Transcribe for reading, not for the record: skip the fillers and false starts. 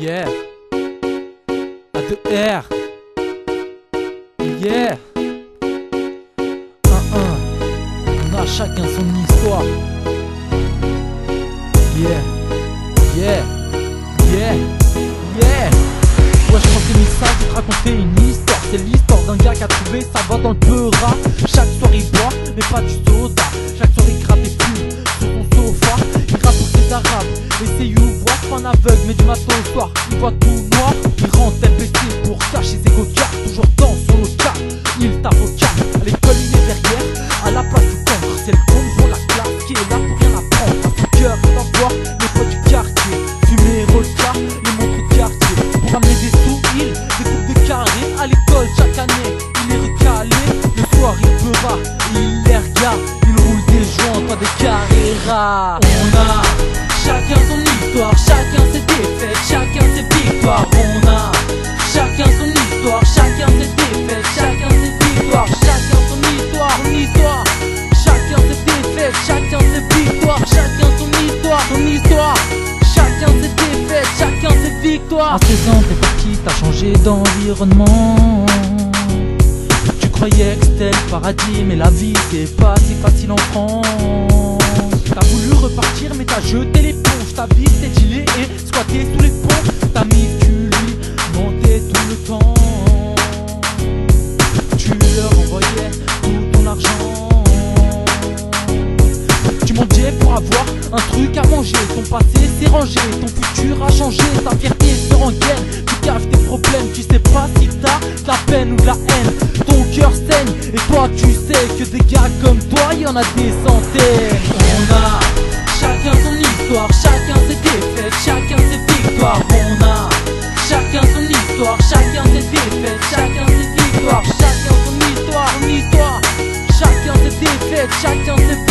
Yeah. A2R. Yeah. 1-1. On a chacun son histoire. Yeah. Yeah. Yeah. Yeah. Ouais, je pensais mis ça, je vais te raconter une histoire. C'est l'histoire d'un gars qui a trouvé sa voix dans le peurat. Chaque soir il boit, mais pas du soda. Chaque soir il gratte des pubs sur son sofa. Il rappe pour ses arabes, et ses you-voix. Pas un aveugle, mais du matin au soir il voit tout noir. Il rentre LPC pour cacher ses cocards. Toujours dans son local, il tape au calme. À l'école il est derrière, à la place du contre. C'est le con pour la classe qui est là pour rien apprendre. À son cœur d'envoi, les potes du quartier. Fumer, repas, les montres de quartier. Pour amener des sous, il découpe des carrés. À l'école chaque année, il est recalé. Le soir il pleura, il les regarde. Il roule des joints, pas des carreras. On a chacun son histoire, chacun ses défaites, chacun ses victoires. On a chacun son histoire, chacun ses défaites, chacun ses victoires. Chacun son histoire, son histoire. Chacun ses défaites, chacun ses victoires. Chacun son histoire, son histoire. Chacun ses défaites, chacun ses victoires. À 16 ans t'es parti, t'as changé d'environnement. Tu croyais que c'était le paradis, mais la vie c'est pas si facile en France. T'as voulu repartir mais t'as jeté l'éponge. Ta vie t'es dealé et squatté sous les ponts. T'as mis que tu lui mentais tout le temps. Tu leur envoyais tout ton argent. Tu mendiais pour avoir un truc à manger. Ton passé s'est rangé, ton futur a changé. Ta fierté se rengaine, tu caches tes problèmes. Tu sais pas si t'as de la peine ou de la haine. Ton cœur saigne et toi tu sais que des gars comme toi y'en a des centaines. On a chacun son histoire, chacun ses défaites, chacun ses victoires. On a chacun son histoire, chacun ses défaites, chacun ses victoires. Chacun son histoire, chacun ses défaites, chacun ses victoires.